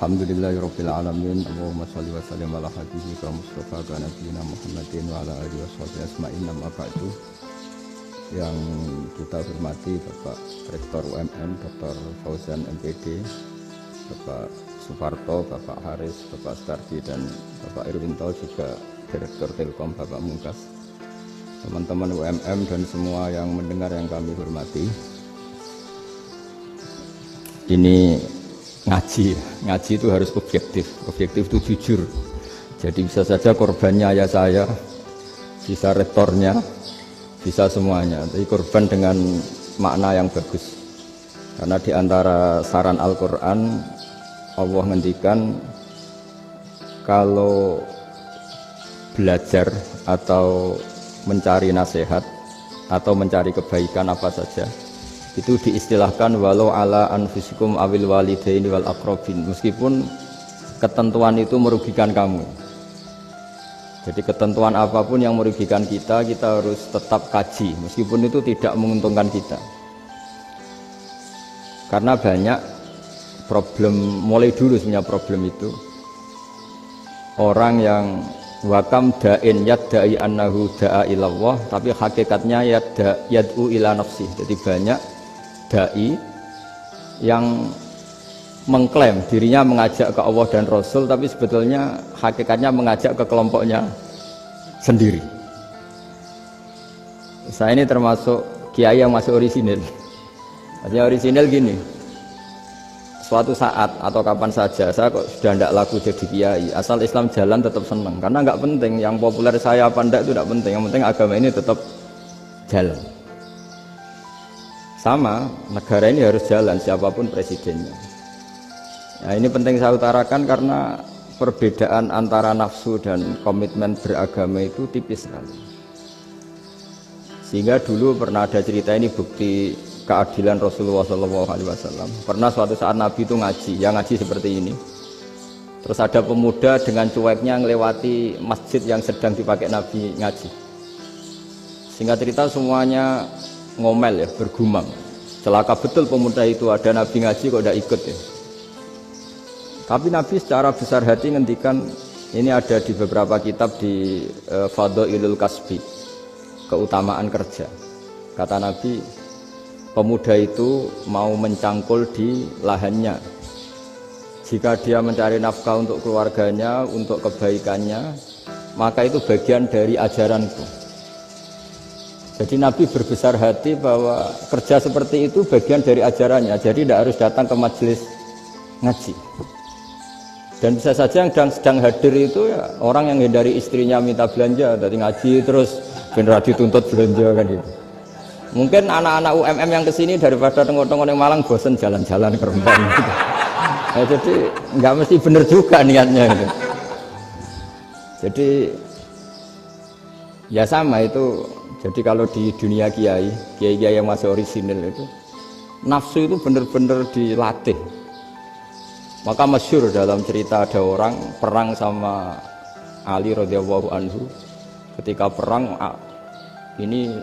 Alhamdulillahirabbil alamin. Allahumma shalli wa sallim ala habibika Mustafa ka nabiyina Muhammadin wa ala alihi washabihi asma'in. Amma ba'du. Yang kita hormati Bapak Rektor UMM Dr. Fauzan MPD, Bapak Suparto, Bapak Haris, Bapak Stardi dan Bapak Irwinto, juga Direktur Telkom Bapak Mungkas, teman-teman UMM dan semua yang mendengar yang kami hormati. Ini ngaji itu harus objektif itu jujur. Jadi bisa saja korbannya ayah saya, bisa rektornya, bisa semuanya, tapi korban dengan makna yang bagus. Karena di antara saran Al-Quran, Allah ngendikan kalau belajar atau mencari nasihat atau mencari kebaikan apa saja, itu diistilahkan walau ala anfusikum awil walidaini wal aqrabin, meskipun ketentuan itu merugikan kamu. Jadi ketentuan apapun yang merugikan kita harus tetap kaji meskipun itu tidak menguntungkan kita. Karena banyak problem, mulai dulu sebenarnya problem itu orang yang wakam da'in yadda'i annahu da'a ilallah, tapi hakikatnya yad'u ila nafsih. Jadi banyak dai yang mengklaim dirinya mengajak ke Allah dan Rasul, tapi sebetulnya hakikatnya mengajak ke kelompoknya sendiri. Saya ini termasuk kiai yang masih orisinil. Artinya orisinil gini, suatu saat atau kapan saja saya kok sudah tidak laku jadi kiai, asal Islam jalan tetap senang. Karena nggak penting yang populer saya apa enggak, itu tidak penting, yang penting agama ini tetap jalan. Sama, negara ini harus jalan siapapun presidennya. Nah, ini penting saya utarakan karena perbedaan antara nafsu dan komitmen beragama itu tipis sekali. Sehingga dulu pernah ada cerita, ini bukti keadilan Rasulullah SAW. Pernah suatu saat Nabi itu ngaji, yang ngaji seperti ini. Terus ada pemuda dengan cueknya ngelewati masjid yang sedang dipakai Nabi ngaji. Singkat cerita semuanya ngomel ya, bergumam, celaka betul pemuda itu, ada Nabi ngaji kok tidak ikut ya. Tapi Nabi secara besar hati ngendikan, ini ada di beberapa kitab di Fadhailul Kasbi, keutamaan kerja. Kata Nabi, pemuda itu mau mencangkul di lahannya. Jika dia mencari nafkah untuk keluarganya, untuk kebaikannya, maka itu bagian dari ajaranku. Jadi Nabi berbesar hati bahwa kerja seperti itu bagian dari ajarannya. Jadi tidak harus datang ke majelis ngaji. Dan bisa saja yang sedang hadir itu ya orang yang hindari istrinya minta belanja, dari ngaji terus benar dituntut belanja kan gitu. Mungkin anak-anak UMM yang kesini daripada tengok-tengok yang Malang bosan jalan-jalan ke Rembang gitu. Nah, jadi nggak mesti benar juga niatnya gitu. Jadi ya sama itu. Jadi kalau di dunia kiai yang masih orisinil itu, nafsu itu benar-benar dilatih. Maka masyhur dalam cerita ada orang perang sama Ali radhiyallahu anhu. Ketika perang ini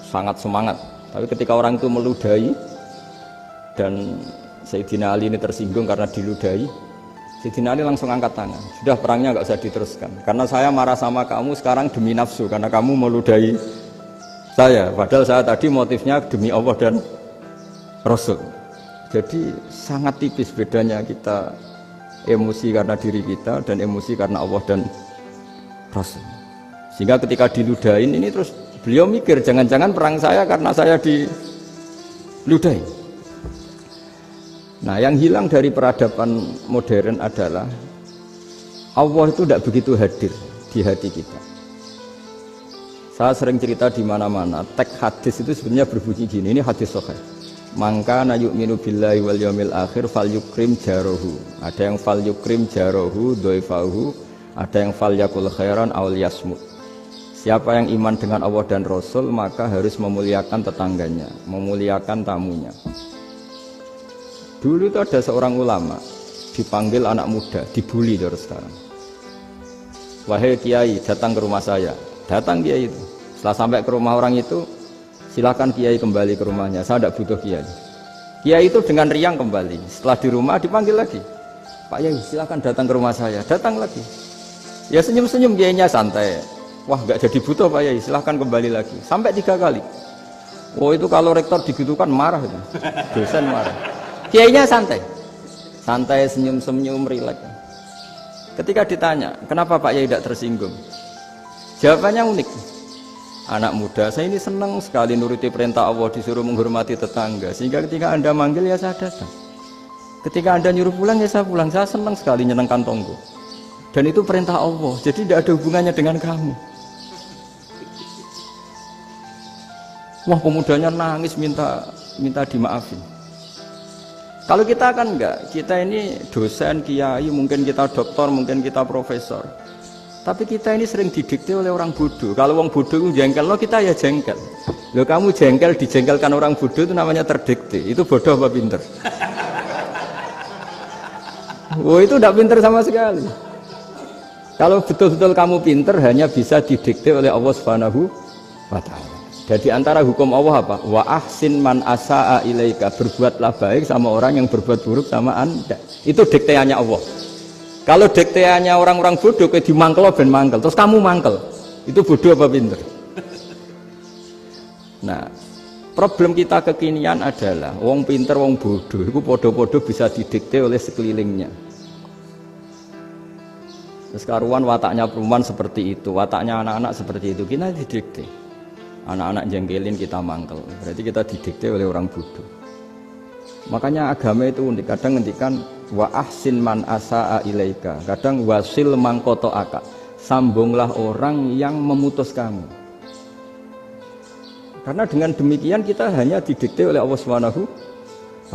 sangat semangat, tapi ketika orang itu meludahi dan Sayyidina Ali ini tersinggung karena diludahi, Sayyidina Ali langsung angkat tangan, sudah perangnya nggak usah diteruskan, karena saya marah sama kamu sekarang demi nafsu, karena kamu meludahi saya, padahal saya tadi motifnya demi Allah dan Rasul. Jadi sangat tipis bedanya kita emosi karena diri kita dan emosi karena Allah dan Rasul. Sehingga ketika diludahin ini terus beliau mikir, jangan-jangan perang saya karena saya diludahin. Nah, yang hilang dari peradaban modern adalah Allah itu tidak begitu hadir di hati kita. Saya sering cerita di mana-mana, teks hadis itu sebenarnya berbunyi gini, ini hadis sahih. Mangka na yu'minu billahi wal yaumil akhir fal yukrim jarohu. Ada yang fal yukrim jarohu doifahu, ada yang fal yakul khairan aul yasmut. Siapa yang iman dengan Allah dan Rasul maka harus memuliakan tetangganya, memuliakan tamunya. Dulu itu ada seorang ulama dipanggil anak muda, dibully terus sekarang. Wahai kiai, datang ke rumah saya. Datang kiai itu. Setelah sampai ke rumah orang itu, silakan kiai kembali ke rumahnya. Saya tidak butuh kiai. Kiai itu dengan riang kembali. Setelah di rumah dipanggil lagi. Pak Yai silakan datang ke rumah saya. Datang lagi. Ya senyum-senyum kiainya santai. Wah nggak jadi butuh Pak Yai, silahkan kembali lagi. Sampai 3 kali. Oh itu kalau rektor digitukan marah itu. Dosen marah. Kiainya santai. Santai, senyum-senyum, rileks. Ketika ditanya, kenapa Pak Yai tidak tersinggung? Jawabannya unik. Anak muda, saya ini senang sekali nuruti perintah Allah, disuruh menghormati tetangga. Sehingga ketika Anda manggil ya saya datang. Ketika Anda nyuruh pulang ya saya pulang. Saya senang sekali nyenengkan tonggo. Dan itu perintah Allah, jadi tidak ada hubungannya dengan kamu. Wah pemudanya nangis minta dimaafin. Kalau kita kan enggak, kita ini dosen, kiai, mungkin kita doktor, mungkin kita profesor. Tapi kita ini sering didikte oleh orang bodoh. Kalau orang bodoh itu jengkel, lo kita ya jengkel. Lo kamu jengkel, dijengkelkan orang bodoh itu namanya terdikte. Itu bodoh apa pinter? Oh itu tidak pinter sama sekali. Kalau betul-betul kamu pinter hanya bisa didikte oleh Allah Subhanahu wa Ta'ala. Jadi antara hukum Allah apa? Wa ahsin man asa'a ilaika, berbuatlah baik sama orang yang berbuat buruk sama Anda. Itu dikteannya Allah. Kalau dikteannya orang-orang bodoh kayak dimangkel ben mangkel, terus kamu mangkel. Itu bodoh apa pinter? Nah, problem kita kekinian adalah wong pinter, wong bodoh itu podo-podo bisa didikte oleh sekelilingnya. Terus karuan wataknya perempuan seperti itu, wataknya anak-anak seperti itu, kita didikte. Anak-anak jengkelin kita mangkel, berarti kita didikte oleh orang bodoh. Makanya agama itu unik, kadang ngendikan wa ahsin man asa'a ilaika, kadang wasil mangkoto aka, sambunglah orang yang memutus kamu. Karena dengan demikian kita hanya didikte oleh Allah Subhanahu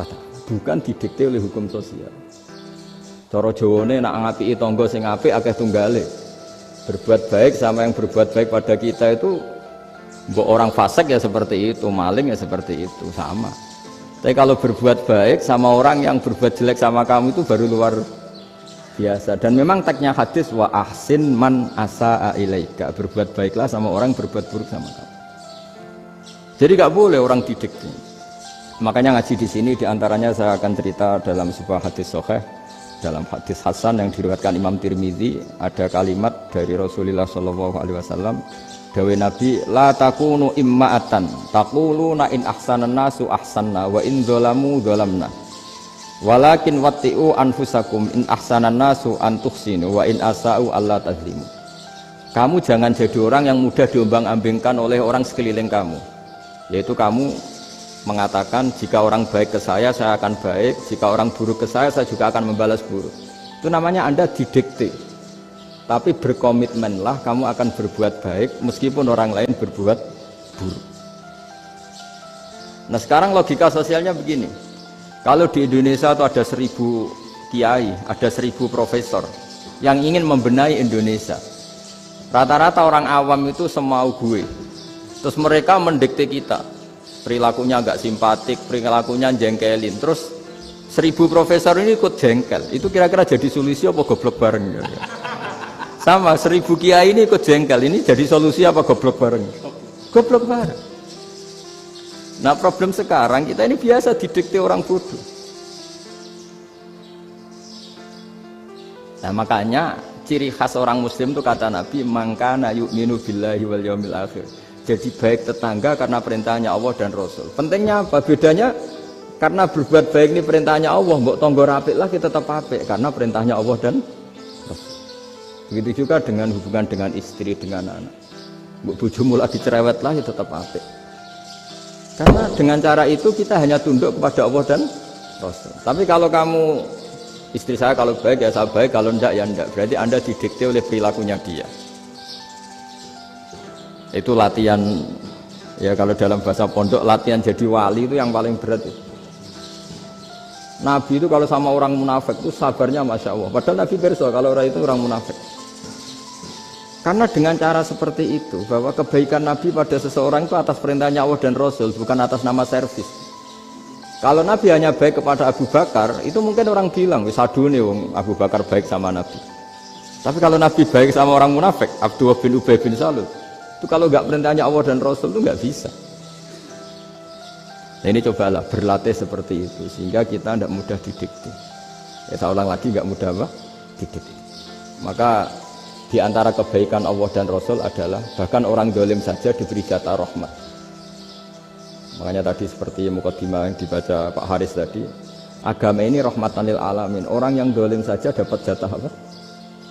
wa Ta'ala, bukan didikte oleh hukum sosial. Cara Jawane nak ngapiki tangga sing apik akeh tunggale. Berbuat baik sama yang berbuat baik pada kita itu, mbok orang fasik ya seperti itu, maling ya seperti itu, sama. Tapi kalau berbuat baik sama orang yang berbuat jelek sama kamu itu baru luar biasa. Dan memang teksnya hadis wa ahsin man asa'a ilaika, berbuat baiklah sama orang berbuat buruk sama kamu. Jadi gak boleh orang didikte. Makanya ngaji di sini diantaranya saya akan cerita dalam sebuah hadis sahih, dalam hadis hasan yang diriwayatkan Imam Tirmidzi, ada kalimat dari Rasulullah SAW. Dawe Nabi, la takunu imma'atan taquluna in ahsanan nasu ahsanna wa in dzalamu dzalamna walakin watti'u anfusakum in ahsanan nasu an tuhsinu wa in asa'u alla tazlimu. Kamu jangan jadi orang yang mudah diombang-ambingkan oleh orang sekeliling kamu, yaitu kamu mengatakan jika orang baik ke saya akan baik, jika orang buruk ke saya juga akan membalas buruk. Itu namanya Anda didikte. Tapi berkomitmenlah kamu akan berbuat baik meskipun orang lain berbuat buruk. Nah sekarang logika sosialnya begini. Kalau di Indonesia itu ada 1000 kiai, ada 1000 profesor yang ingin membenahi Indonesia. Rata-rata orang awam itu semau gue. Terus mereka mendikte kita. Perilakunya agak simpatik, perilakunya jengkelin. Terus 1000 profesor ini ikut jengkel. Itu kira-kira jadi solusi apa goblok bareng ya? Sama 1000 kiai ini ikut jengkel, ini jadi solusi apa goblok bareng? Goblok bareng. Nah problem sekarang kita ini biasa didikte orang bodoh. Nah makanya ciri khas orang muslim itu kata Nabi, mangkana yu'minu billahi wal yaumil akhir. Jadi baik tetangga karena perintahnya Allah dan Rasul. Pentingnya apa? Bedanya karena berbuat baik ini perintahnya Allah, mbok tonggo apik lah kita tetap apik karena perintahnya Allah dan Rasul. Begitu juga dengan hubungan dengan istri, dengan anak. Bojomu lagi cerewet lah, ya tetap apik. Karena dengan cara itu kita hanya tunduk kepada Allah dan Rasul. Tapi kalau kamu, istri saya kalau baik ya saya baik, kalau enggak ya enggak. Berarti Anda didikte oleh perilakunya dia. Itu latihan, ya kalau dalam bahasa pondok, latihan jadi wali itu yang paling berat itu. Nabi itu kalau sama orang munafik itu sabarnya Masya Allah. Padahal Nabi berso kalau orang itu orang munafik. Karena dengan cara seperti itu, bahwa kebaikan Nabi pada seseorang itu atas perintahnya Allah dan Rasul, bukan atas nama servis. Kalau Nabi hanya baik kepada Abu Bakar, itu mungkin orang bilang, sadune wong Abu Bakar baik sama Nabi. Tapi kalau Nabi baik sama orang munafik, Abdullah bin Ubay bin Salul, itu kalau nggak perintahnya Allah dan Rasul itu nggak bisa. Nah ini cobalah berlatih seperti itu, sehingga kita tidak mudah didikte. Ya saya ulang lagi, nggak mudah apa? Didik. Maka di antara kebaikan Allah dan Rasul adalah bahkan orang dolim saja diberi jatah rahmat. Makanya tadi seperti mukadimah yang dibaca Pak Haris tadi, agama ini rahmatan lil alamin. Orang yang dolim saja dapat jatah apa?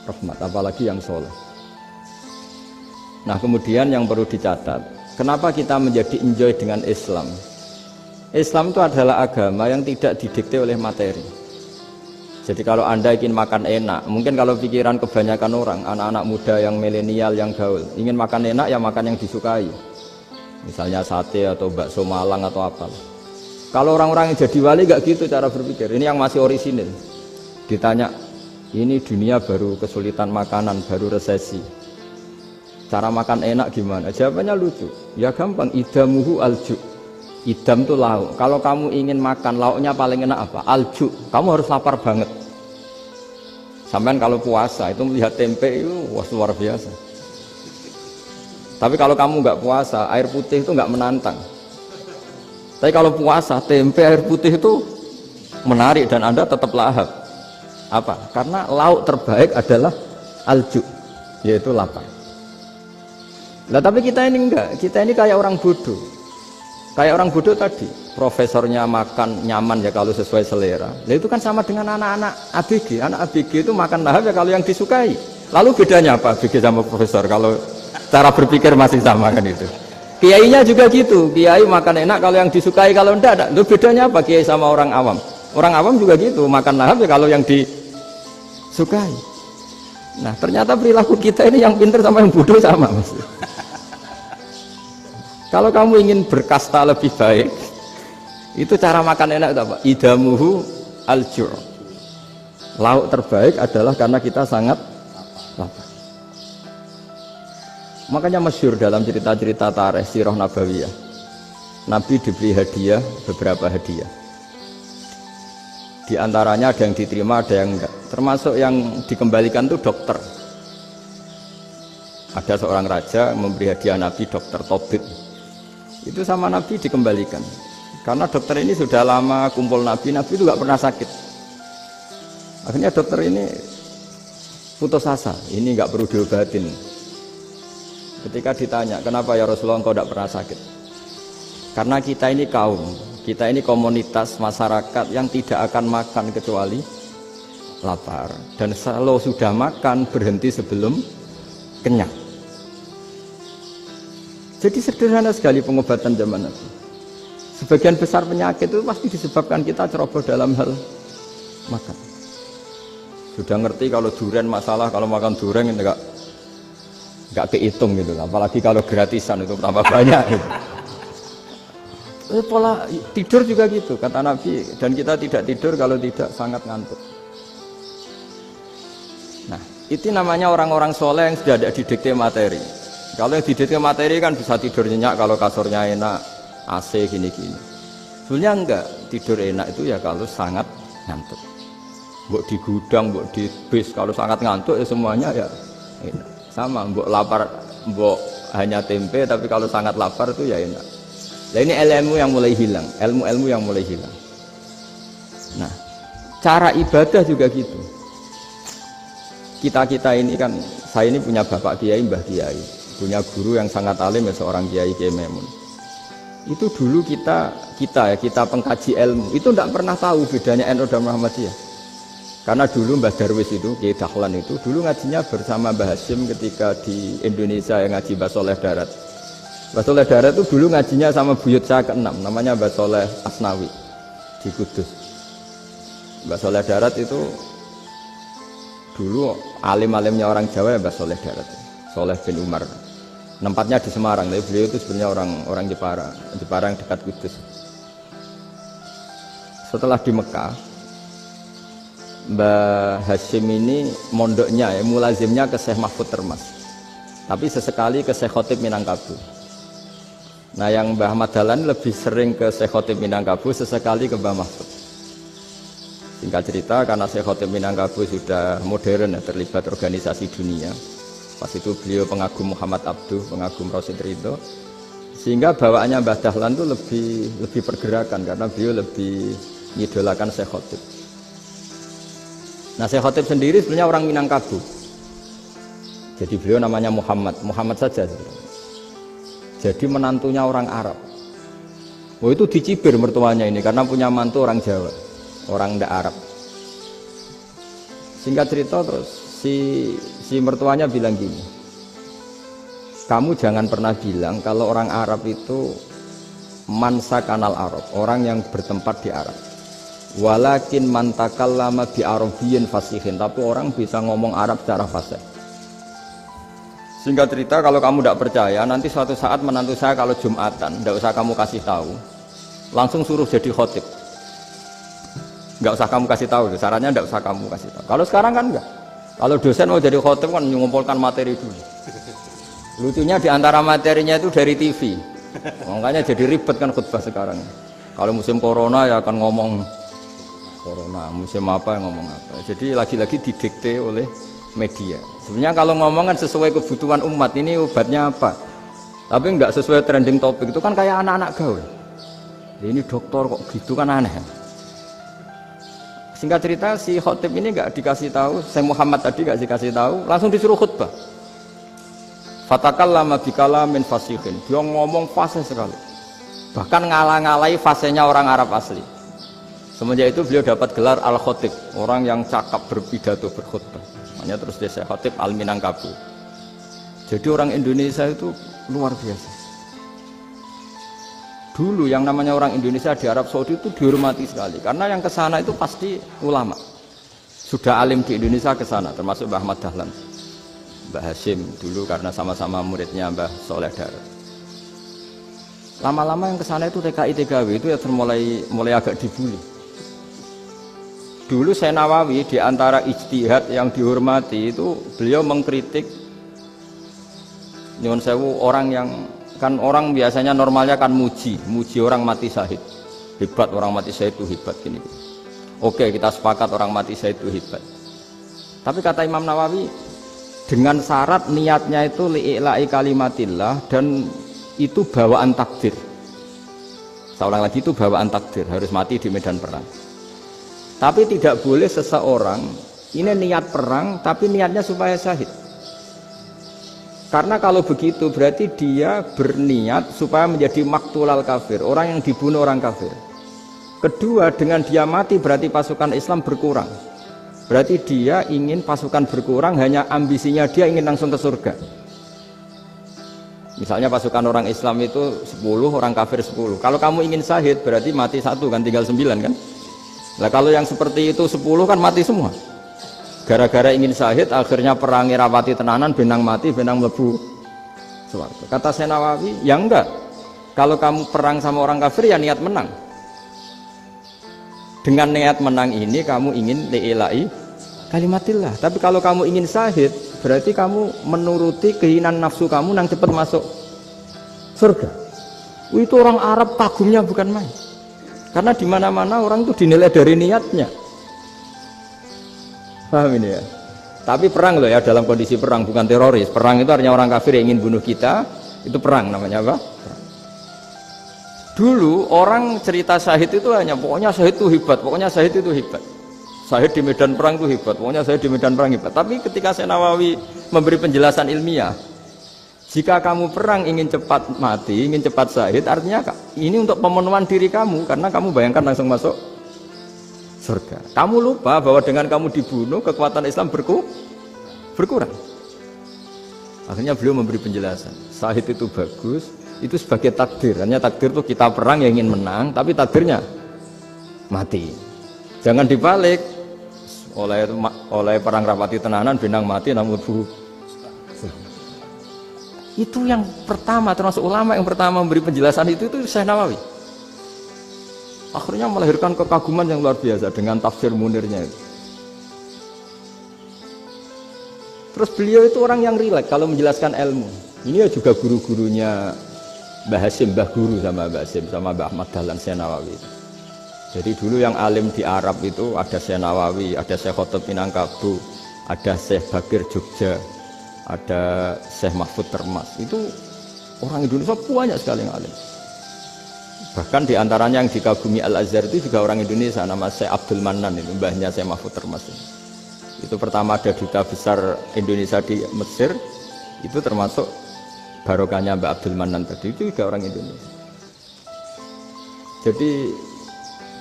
Rahmat, apalagi yang soleh. Nah kemudian yang perlu dicatat, kenapa kita menjadi enjoy dengan Islam? Islam itu adalah agama yang tidak didikte oleh materi. Jadi kalau Anda ingin makan enak, mungkin kalau pikiran kebanyakan orang, anak-anak muda yang milenial, yang gaul, ingin makan enak ya makan yang disukai. Misalnya sate atau bakso Malang atau apa. Kalau orang-orang yang jadi wali gak gitu cara berpikir. Ini yang masih orisinil. Ditanya, ini dunia baru kesulitan makanan, baru resesi. Cara makan enak gimana? Jawabannya lucu. Ya gampang, idamuhu alju. Idam itu lauk. Kalau kamu ingin makan lauknya paling enak apa? Alju. Kamu harus lapar banget. Sampai kalau puasa itu melihat tempe itu wah luar biasa. Tapi kalau kamu nggak puasa, air putih itu nggak menantang. Tapi kalau puasa, tempe air putih itu menarik dan Anda tetap lahap. Apa? Karena lauk terbaik adalah alju, yaitu lapar. Nah tapi kita ini enggak. Kita ini kayak orang bodoh. Kayak orang bodoh tadi, profesornya makan nyaman ya kalau sesuai selera. Nah itu kan sama dengan anak-anak ABG. Anak ABG itu makan lahap ya kalau yang disukai. Lalu bedanya apa ABG sama profesor? Kalau cara berpikir masih sama kan itu. Kiainya juga gitu. Kiai makan enak kalau yang disukai, kalau enggak. Itu bedanya apa kiai sama orang awam? Orang awam juga gitu, makan lahap ya kalau yang disukai. Nah ternyata perilaku kita ini yang pintar sama yang bodoh sama mas. Kalau kamu ingin berkasta lebih baik, itu cara makan enak itu apa? Idamuhu al-jur. Lauk terbaik adalah karena kita sangat lapar. Makanya masyhur dalam cerita-cerita tarikh sirah nabawiyah. Nabi diberi hadiah, beberapa hadiah. Di antaranya ada yang diterima, ada yang enggak. Termasuk yang dikembalikan itu dokter. Ada seorang raja memberi hadiah Nabi dokter Tobit. Itu sama Nabi dikembalikan karena dokter ini sudah lama kumpul Nabi itu gak pernah sakit. Akhirnya dokter ini putus asa, ini gak perlu diobatin. Ketika ditanya kenapa ya Rasulullah engkau gak pernah sakit, karena kita ini kaum, kita ini komunitas masyarakat yang tidak akan makan kecuali lapar, dan kalau sudah makan berhenti sebelum kenyang. Jadi sederhana sekali pengobatan zaman Nabi. Sebagian besar penyakit itu pasti disebabkan kita ceroboh dalam hal makan. Sudah ngerti kalau durian masalah, kalau makan durian itu enggak kehitung gitu. Apalagi kalau gratisan itu tambah banyak gitu. Pola tidur juga gitu kata Nabi, dan kita tidak tidur kalau tidak sangat ngantuk. Nah, itu namanya orang-orang soleh yang sudah ada didikte materi. Kalau yang didikte materi kan bisa tidur nyenyak kalau kasurnya enak, AC gini-gini. Sebenarnya enggak, tidur enak itu ya kalau sangat ngantuk. Mbok di gudang, mbok di bis, kalau sangat ngantuk ya semuanya ya enak. Sama, mbok lapar, mbok hanya tempe, tapi kalau sangat lapar itu ya enak. Nah ini ilmu yang mulai hilang, ilmu-ilmu yang mulai hilang. Nah, cara ibadah juga gitu. Kita ini kan, saya ini punya bapak kiai, mbah kiai. Punya guru yang sangat alim ya seorang Kiai Memun. Itu dulu kita pengkaji ilmu itu tidak pernah tahu bedanya NU dan Muhammadiyah. Karena dulu Mbah Darwis itu Kiai Dahlan itu dulu ngajinya bersama Mbah Hasyim ketika di Indonesia yang ngaji Mbah Soleh Darat. Mbah Soleh Darat itu dulu ngajinya sama buyut saya ke-6 namanya Mbah Soleh Asnawi di Kudus. Mbah Soleh Darat itu dulu alim-alimnya orang Jawa ya Mbah Soleh Darat, Soleh bin Umar. Tempatnya di Semarang, tapi beliau itu sebenarnya orang Jepara yang dekat Kudus. Setelah di Mekah, Mbah Hasyim ini mondoknya ya, mulazimnya ke Syekh Mahfud Termas. Tapi sesekali ke Syekh Khotib Minangkabau. Nah yang Mbah Ahmad Dahlan lebih sering ke Syekh Khotib Minangkabau, sesekali ke Mbah Mahfud. Singkat cerita, karena Syekh Khotib Minangkabau sudah modern ya, terlibat organisasi dunia. Pas itu beliau pengagum Muhammad Abduh, pengagum Rasid Ridho, sehingga bawaannya Mbah Dahlan itu lebih pergerakan karena beliau lebih mengidolakan Syekh Khotib. Nah, Syekh Khotib sendiri sebenarnya orang Minangkabau. Jadi beliau namanya Muhammad saja. Jadi menantunya orang Arab. Oh, itu dicibir mertuanya ini karena punya mantu orang Jawa, orang ndak Arab. Singkat cerita terus si mertuanya bilang gini, kamu jangan pernah bilang kalau orang Arab itu mansa kanal Arab, orang yang bertempat di Arab. Walakin mantakallama bi arabiyyin fasihin, tapi orang bisa ngomong Arab secara fasih. Singkat cerita, kalau kamu tidak percaya, nanti suatu saat menantu saya kalau Jumatan, tidak usah kamu kasih tahu, langsung suruh jadi khotib. Nggak usah kamu kasih tahu, sarannya tidak usah kamu kasih tahu. Kalau sekarang kan enggak. Kalau dosen mau jadi khotib kan mengumpulkan materi dulu. Lucunya di antara materinya itu dari TV, makanya jadi ribet kan khutbah sekarang. Kalau musim corona ya akan ngomong corona, musim apa yang ngomong apa. Jadi lagi-lagi didikte oleh media. Sebenarnya kalau ngomong kan sesuai kebutuhan umat, ini obatnya apa. Tapi nggak sesuai trending topik, itu kan kayak anak-anak gaul. Ini dokter kok gitu kan aneh. Singkat cerita si khotib ini nggak dikasih tahu, Syekh Muhammad tadi nggak dikasih tahu, langsung disuruh khutbah. Fatakallama bikalamin fasihin, dia ngomong fasih sekali. Bahkan ngalah-ngalahi fasihnya orang Arab asli. Semenjak itu beliau dapat gelar Al-Khotib, orang yang cakap berpidato berkhutbah. Makanya terus dia Syekh Khotib Al-Minangkabau. Jadi orang Indonesia itu luar biasa. Dulu yang namanya orang Indonesia di Arab Saudi itu dihormati sekali, karena yang ke sana itu pasti ulama. Sudah alim di Indonesia ke sana, termasuk Mbah Ahmad Dahlan, Mbah Hashim dulu karena sama-sama muridnya Mbah Soleh Darah. Lama-lama yang ke sana itu TKI TKW itu ya mulai agak dibully. Dulu Syekh Nawawi di antara ijtihad yang dihormati itu beliau mengkritik nyuwun sewu orang yang kan orang biasanya normalnya kan muji orang mati syahid. Hebat orang mati syahid itu hebat gini. Oke, kita sepakat orang mati syahid itu hebat. Tapi kata Imam Nawawi dengan syarat niatnya itu li'ila'i kalimatillah dan itu bawaan takdir. Saya ulang lagi, itu bawaan takdir, harus mati di medan perang. Tapi tidak boleh seseorang ini niat perang tapi niatnya supaya syahid. Karena kalau begitu berarti dia berniat supaya menjadi maktulal kafir, orang yang dibunuh orang kafir. Kedua, dengan dia mati berarti pasukan Islam berkurang. Berarti dia ingin pasukan berkurang, hanya ambisinya dia ingin langsung ke surga. Misalnya pasukan orang Islam itu 10, orang kafir 10. Kalau kamu ingin syahid berarti mati 1 kan, tinggal 9 kan. Nah kalau yang seperti itu 10 kan mati semua. Gara-gara ingin syahid akhirnya perangi rapati tenanan, benang mati, benang mlebu swarga. Kata Syekh Nawawi, ya enggak. Kalau kamu perang sama orang kafir ya niat menang. Dengan niat menang ini kamu ingin li'ila'i kalimatillah. Tapi kalau kamu ingin syahid berarti kamu menuruti keinginan nafsu kamu yang cepat masuk surga. Itu orang Arab kagumnya bukan main. Karena di mana-mana orang itu dinilai dari niatnya. Paham ini ya? Tapi perang loh ya, dalam kondisi perang, bukan teroris. Perang itu artinya orang kafir yang ingin bunuh kita, itu perang namanya apa? Perang. Dulu orang cerita syahid itu hanya pokoknya syahid itu hebat, pokoknya syahid itu hebat. Syahid di medan perang itu hebat, pokoknya syahid di medan perang hebat. Tapi ketika Syekh Nawawi memberi penjelasan ilmiah, jika kamu perang ingin cepat mati, ingin cepat syahid, artinya ini untuk pemenuhan diri kamu, karena kamu bayangkan langsung masuk surga. Kamu lupa bahwa dengan kamu dibunuh, kekuatan Islam berkurang. Akhirnya beliau memberi penjelasan, syahid itu bagus, itu sebagai takdir. Hanya takdir itu kita perang yang ingin menang, tapi takdirnya mati. Jangan dibalik, oleh perang rapati tenanan, benang mati, namun itu yang pertama, termasuk ulama yang pertama memberi penjelasan itu Syekh Nawawi. Akhirnya melahirkan kekaguman yang luar biasa dengan tafsir Munirnya itu. Terus beliau itu orang yang rileks kalau menjelaskan ilmu. Ini juga guru-gurunya Mbah Hashim, Mbah Guru sama Mbah Hashim, sama Mbah Ahmad Dahlan Syekh Nawawi. Jadi dulu yang alim di Arab itu ada Syekh Nawawi, ada Syekh Khotib Minangkabau, ada Syekh Bakir Jogja, ada Syekh Mahfud Termas. Itu orang Indonesia banyak sekali yang alim. Bahkan diantaranya yang dikagumi Al-Azhar itu juga orang Indonesia, nama Syekh Abdul Manan, itu mbahnya Syekh Mahfud Termas. Itu pertama ada duta besar Indonesia di Mesir, itu termasuk barokahnya Mbak Abdul Manan tadi, itu juga orang Indonesia. Jadi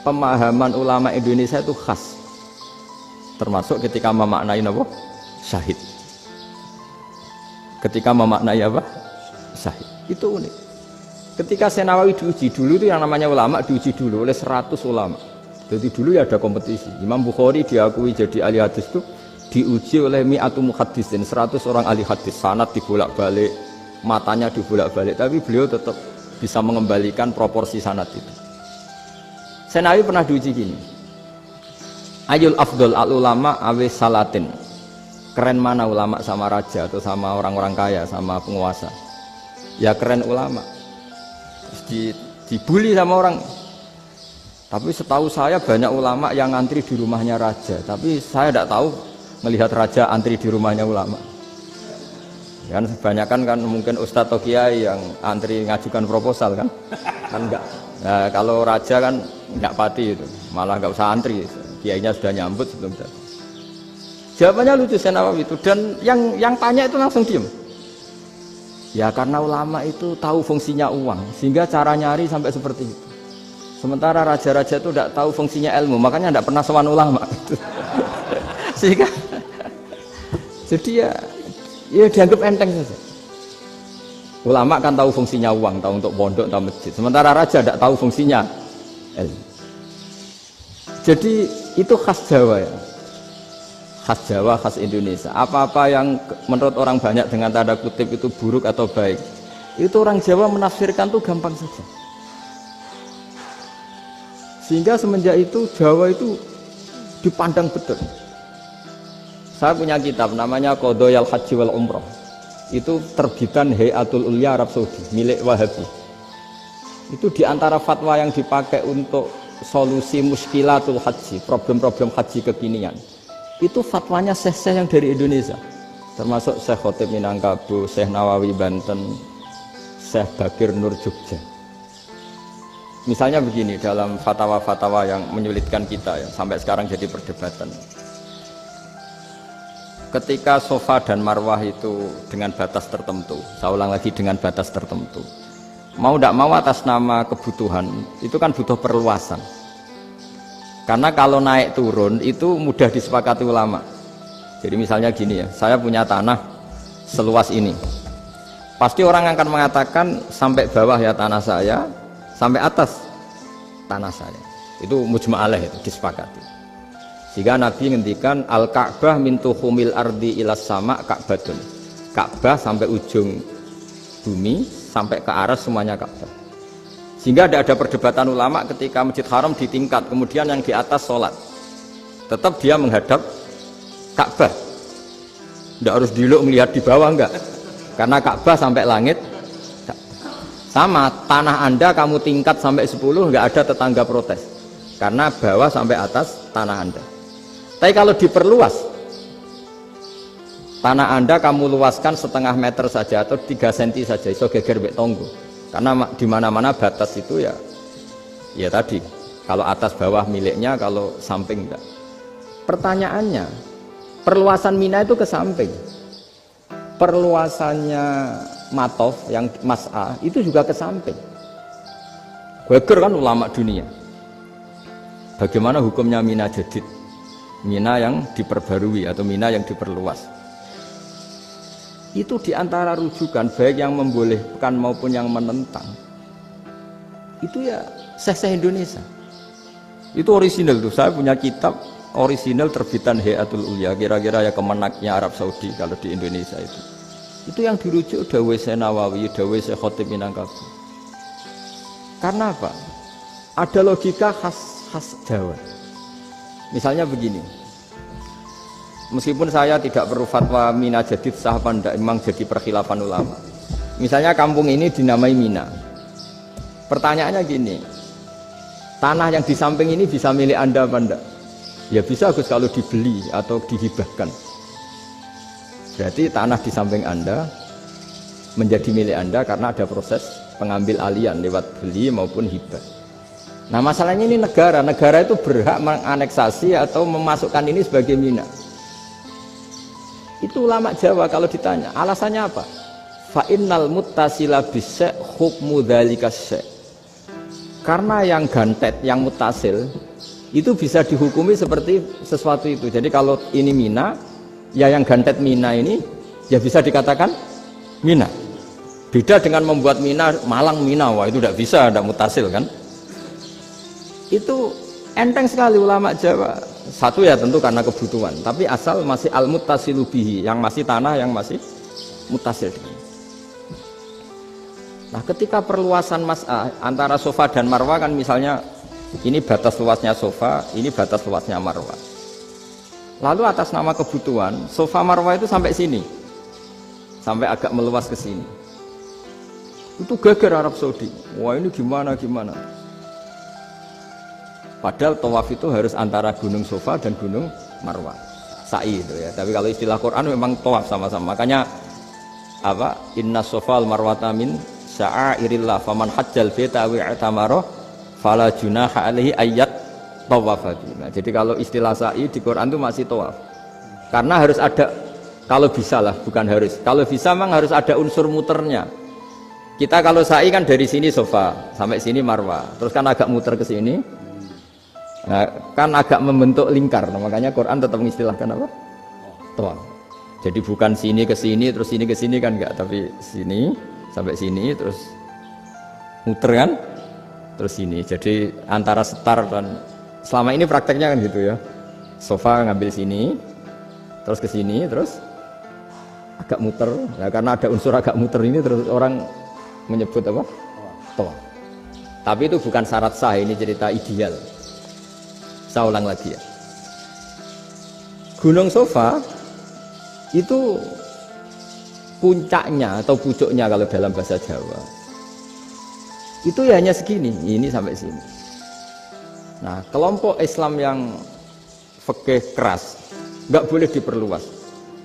pemahaman ulama Indonesia itu khas, termasuk ketika memaknai apa? Syahid. Ketika memaknai apa? Syahid. Itu unik. Ketika Senawawi diuji dulu, itu yang namanya ulama diuji dulu oleh 100 ulama. Jadi dulu ya ada kompetisi. Imam Bukhari diakui jadi ahli hadis itu diuji oleh mi'atu muhaddisin, 100 orang ahli hadis, sanad dibolak-balik, matanya dibolak-balik, tapi beliau tetap bisa mengembalikan proporsi sanad itu. Senawawi pernah diuji gini. Ayul afdol al ulama awe salatin. Keren mana ulama sama raja atau sama orang-orang kaya, sama penguasa? Ya keren ulama. Terus dibully sama orang. Tapi setahu saya banyak ulama yang antri di rumahnya raja, tapi saya tidak tahu melihat raja antri di rumahnya ulama. Kan kebanyakan kan mungkin ustadz atau kiai yang antri ngajukan proposal kan enggak. Nah, kalau raja kan enggak pati itu, malah enggak usah antri, kiainya sudah nyambut sebelum datang. Jawabannya lucu Senawawi itu, dan yang tanya itu langsung diem. Ya karena ulama itu tahu fungsinya uang, sehingga cara nyari sampai seperti itu. Sementara raja-raja itu tidak tahu fungsinya ilmu, makanya tidak pernah sowan ulama. Sehingga jadi ya dianggap enteng saja. Ulama kan tahu fungsinya uang, tahu untuk pondok, tahu masjid. Sementara raja tidak tahu fungsinya ilmu. Jadi itu khas Jawa ya. Khas Jawa, khas Indonesia. Apa-apa yang menurut orang banyak dengan tanda kutip itu buruk atau baik, itu orang Jawa menafsirkan tuh gampang saja. Sehingga semenjak itu Jawa itu dipandang betul. Saya punya kitab namanya Qadhayal Haji wal Umrah. Itu terbitan Hayatul Ulya Arab Saudi, milik Wahabi. Itu diantara fatwa yang dipakai untuk solusi muskilatul haji, problem-problem haji kekinian. Itu fatwanya syekh-syekh yang dari Indonesia. Termasuk Syekh Khotib Minangkabau, Syekh Nawawi Banten, Syekh Bakir Nur Jogja. Misalnya begini, dalam fatwa-fatwa yang menyulitkan kita ya, sampai sekarang jadi perdebatan. Ketika Safa dan Marwah itu dengan batas tertentu, saya ulang lagi dengan batas tertentu, mau tidak mau atas nama kebutuhan, itu kan butuh perluasan. Karena kalau naik turun itu mudah disepakati ulama. Jadi misalnya gini ya, saya punya tanah seluas ini. Pasti orang akan mengatakan sampai bawah ya tanah saya, sampai atas tanah saya. Itu mujma' alaih, itu disepakati. Jika Nabi ngendikan al-Ka'bah min tuhumil ardi ilas sama Ka'batun. Ka'bah sampai ujung bumi, sampai ke aras semuanya Ka'bah. Sehingga tidak ada perdebatan ulama ketika Masjid Haram ditingkat, kemudian yang di atas sholat. Tetap dia menghadap Ka'bah. Tidak harus diluk melihat di bawah, enggak. Karena Ka'bah sampai langit. Sama, tanah Anda kamu tingkat sampai 10, nggak ada tetangga protes. Karena bawah sampai atas tanah Anda. Tapi kalau diperluas, tanah Anda kamu luaskan setengah meter saja atau 3 cm saja, iso geger mbek tonggo. Karena di mana-mana batas itu ya tadi, kalau atas bawah miliknya, kalau samping enggak. Pertanyaannya, perluasan Mina itu ke samping. Perluasannya Matof yang Mas'a itu juga ke samping. Geger kan ulama dunia. Bagaimana hukumnya Mina Jadid? Mina yang diperbarui atau Mina yang diperluas. Itu diantara rujukan baik yang membolehkan maupun yang menentang. Itu ya syekh-syekh Indonesia. Itu orisinal tuh. Saya punya kitab orisinal terbitan Hayatul Ulya, kira-kira ya kemenaknya Arab Saudi kalau di Indonesia itu. Itu yang dirujuk dawuh Syekh Nawawi, dawuh Syekh Khotib Minangkabau. Karena apa? Ada logika khas Jawa. Misalnya begini. Meskipun saya tidak perlu fatwa Mina Jadid sah apa enggak, memang jadi perkhilafan ulama. Misalnya kampung ini dinamai Mina. Pertanyaannya gini, tanah yang di samping ini bisa milik Anda apa enggak? Ya bisa Gus kalau dibeli atau dihibahkan. Berarti tanah di samping Anda menjadi milik Anda karena ada proses pengambil alian lewat beli maupun hibah. Nah masalahnya ini negara itu berhak menganeksasi atau memasukkan ini sebagai Mina. Itu ulama Jawa kalau ditanya, alasannya apa? Fa innal muttasila bis-syai' hukmu dzalika syai'. Karena yang gantet, yang mutasil itu bisa dihukumi seperti sesuatu itu. Jadi kalau ini mina, ya yang gantet mina ini ya bisa dikatakan mina. Beda dengan membuat mina malang mina, wah itu tidak bisa, tidak mutasil kan? Itu enteng sekali ulama Jawa. Satu ya tentu karena kebutuhan, tapi asal masih al-muttasilu bihi, yang masih tanah yang masih mutasil. Nah, ketika perluasan mas'ah antara sofa dan marwah kan misalnya ini batas luasnya sofa, ini batas luasnya marwah. Lalu atas nama kebutuhan, sofa marwah itu sampai sini. Sampai agak meluas ke sini. Itu geger Arab Saudi. Wah, ini gimana? Padahal tawaf itu harus antara gunung Sofa dan gunung Marwah. Sa'i itu ya. Tapi kalau istilah Quran memang tawaf sama-sama. Makanya apa? Inna Sofa al-Marwata min sya'airillah faman hajjal baita wa i'tamara fala junaha alaihi ayyat tawafa. Nah, jadi kalau istilah sa'i di Quran itu masih tawaf. Karena harus ada, kalau bisa lah, bukan harus. Kalau bisa memang harus ada unsur muternya. Kita kalau sa'i kan dari sini Sofa sampai sini Marwah. Terus kan agak muter ke sini. Nah, kan agak membentuk lingkar, nah, makanya Quran tetap mengistilahkan apa? Tawaf. Jadi bukan sini ke sini terus sini ke sini kan enggak, tapi sini sampai sini terus muter kan, terus sini. Jadi antara setar dan selama ini prakteknya kan gitu ya. Sofa ngambil sini, terus ke sini, terus agak muter. Nah, karena ada unsur agak muter ini terus orang menyebut apa? Tawaf. Tapi itu bukan syarat sah, ini cerita ideal. Saya ulang lagi ya. Gunung Sofa itu puncaknya atau pucuknya kalau dalam bahasa Jawa itu ya hanya segini, ini sampai sini. Nah, kelompok Islam yang fikih keras nggak boleh diperluas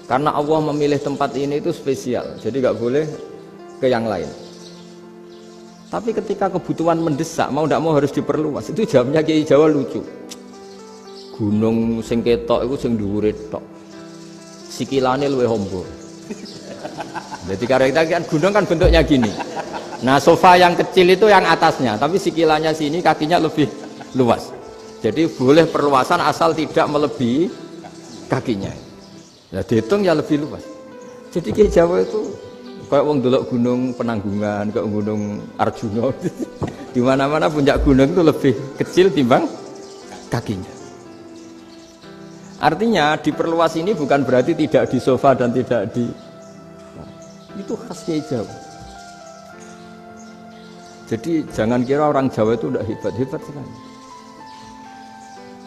karena Allah memilih tempat ini itu spesial, jadi nggak boleh ke yang lain. Tapi ketika kebutuhan mendesak, mau tidak mau harus diperluas. Itu jawabnya Kiai Jawa lucu. Gunung sing ketok iku sing dhuwure tok. Sikilane luwih ombo. Jadi karena kita kan gunung kan bentuknya gini. Nah, sofa yang kecil itu yang atasnya, tapi sikilannya sini kakinya lebih luas. Jadi boleh perluasan asal tidak melebihi kakinya. Nah, dihitung ya lebih luas. Jadi Kiai Jawa itu kayak wong delok gunung Penanggungan, kayak gunung Arjuna. Di mana-mana puncak gunung itu lebih kecil timbang kakinya. Artinya diperluas ini bukan berarti tidak di sofa dan tidak di, nah, itu khasnya Jawa. Jadi jangan kira orang Jawa itu udah hebat-hebat sekali.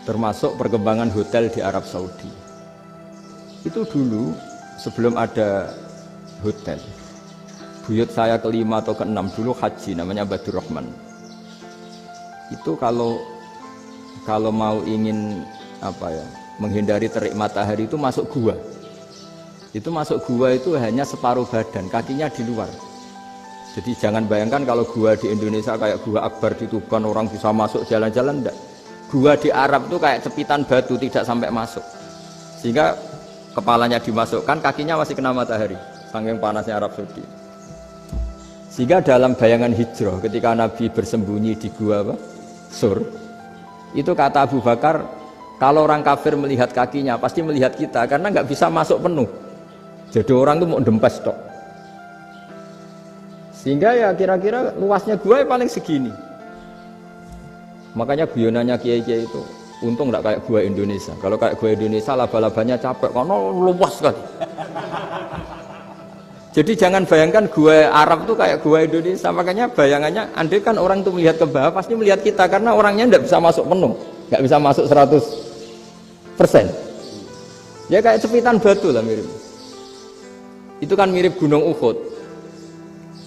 Termasuk perkembangan hotel di Arab Saudi. Itu dulu sebelum ada hotel, buyut saya kelima atau keenam dulu haji, namanya Badur Rahman. Itu kalau mau ingin apa ya, menghindari terik matahari itu masuk gua. Itu masuk gua itu hanya separuh badan, kakinya di luar. Jadi jangan bayangkan kalau gua di Indonesia kayak gua Akbar di Tuban orang bisa masuk jalan-jalan, enggak. Gua di Arab itu kayak cepitan batu, tidak sampai masuk. Sehingga kepalanya dimasukkan, kakinya masih kena matahari, saking panasnya Arab Saudi. Sehingga dalam bayangan hijrah ketika Nabi bersembunyi di gua apa? Sur. Itu kata Abu Bakar, kalau orang kafir melihat kakinya pasti melihat kita karena nggak bisa masuk penuh. Jadi orang itu mau dempes tok. Sehingga ya kira-kira luasnya gua ya paling segini. Makanya guyonannya kiai-kiai itu untung nggak kayak gua Indonesia. Kalau kayak gua Indonesia laba-labanya capek karena luas sekali. Jadi jangan bayangkan gua Arab tuh kayak gua Indonesia. Makanya bayangannya andai kan orang tuh melihat ke bawah pasti melihat kita karena orangnya nggak bisa masuk penuh, nggak bisa masuk 100%. Ya kayak cepitan batu lah mirip. Itu kan mirip Gunung Uhud.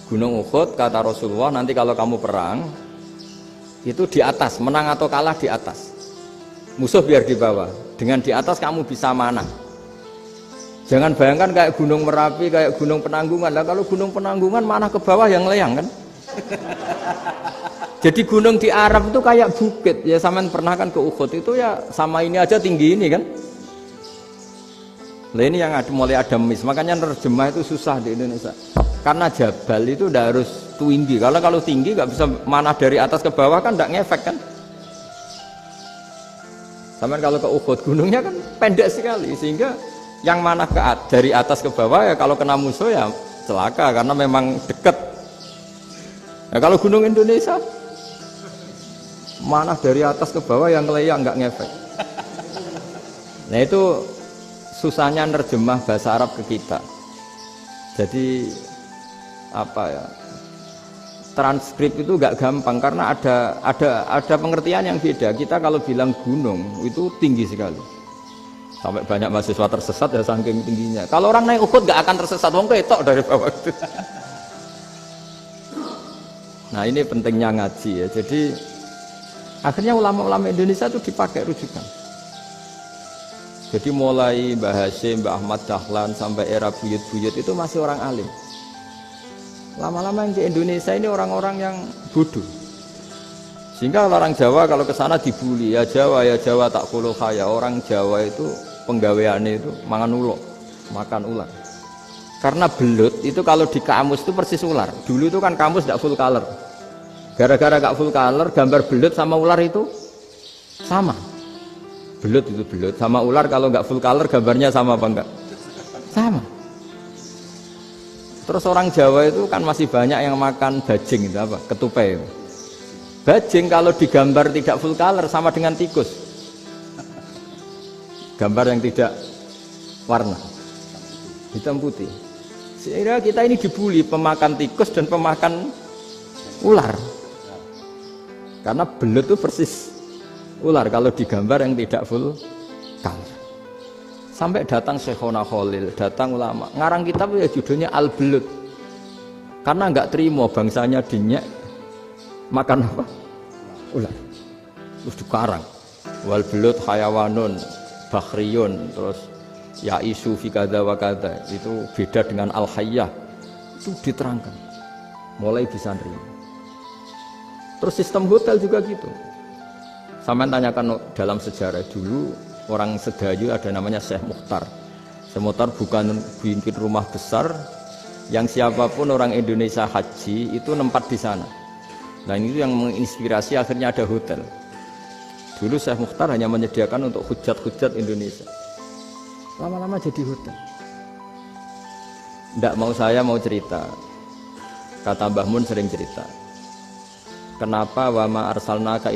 Gunung Uhud kata Rasulullah, nanti kalau kamu perang itu di atas, menang atau kalah di atas. Musuh biar di bawah. Dengan di atas kamu bisa mana? Jangan bayangkan kayak Gunung Merapi, kayak Gunung Penanggungan. Lah kalau Gunung Penanggungan mana ke bawah yang layang kan? Jadi gunung di Arab itu kayak bukit. Ya sampean pernah kan ke Uhud itu ya sama ini aja tinggi ini kan? Nah ini yang ada, mulai ada mis, makanya nerjemah itu susah di Indonesia. Karena jabal itu udah harus tinggi. Kalau tinggi nggak bisa manah dari atas ke bawah kan nggak ngefek kan. Sama kalau ke Uhud gunungnya kan pendek sekali sehingga yang manah dari atas ke bawah ya kalau kena musuh ya celaka karena memang deket. Nah kalau gunung Indonesia manah dari atas ke bawah yang keleyang nggak ngefek. Nah itu susahnya nerjemah bahasa Arab ke kita. Jadi apa ya? Transkrip itu nggak gampang karena ada pengertian yang beda. Kita kalau bilang gunung itu tinggi sekali. Sampai banyak mahasiswa tersesat ya saking tingginya. Kalau orang naik Uhud nggak akan tersesat, wong ketok dari bawah itu. Nah ini pentingnya ngaji ya. Jadi akhirnya ulama-ulama Indonesia itu dipakai rujukan. Jadi mulai Mbah Hasyim, Mbah Ahmad Dahlan sampai era buyut-buyut itu masih orang alim. Lama-lama yang di Indonesia ini orang-orang yang bodoh. Sehingga orang Jawa kalau ke sana dibully, ya Jawa tak kuluh kaya. Orang Jawa itu penggaweannya itu mangan ulo, makan ular. Karena belut itu kalau di kamus itu persis ular. Dulu itu kan kamus tidak full color. Gara-gara gak full color, gambar belut sama ular itu sama. Belut itu belut sama ular kalau nggak full color gambarnya sama apa enggak? Sama. Terus orang Jawa itu kan masih banyak yang makan bajing itu apa? Ketupai itu. Bajing kalau digambar tidak full color sama dengan tikus. Gambar yang tidak warna hitam putih. Sehingga kita ini dibully pemakan tikus dan pemakan ular. Karena belut itu persis ular kalau digambar yang tidak full color. Sampai datang Syekhona Khalil, datang ulama ngarang kitab ya judulnya Al-Belut karena nggak terima bangsanya dinyak makan apa? Ular. Terus dikarang wal belut hayawanun bakhriyun, terus ya isu fi kadza wa kadza, itu beda dengan al-hayyah, itu diterangkan mulai bisa nerima. Terus sistem hotel juga gitu. Sampeyan tanyakan dalam sejarah dulu orang Sedayu ada namanya Syekh Mukhtar. Syekh Mukhtar bukan bikin rumah besar yang siapapun orang Indonesia haji itu nempat di sana. Nah ini yang menginspirasi akhirnya ada hotel. Dulu Syekh Mukhtar hanya menyediakan untuk hujat-hujat Indonesia. Lama-lama jadi hotel. Nggak mau saya mau cerita. Kata Mbah Mun sering cerita. Kenapa wama arsalnaka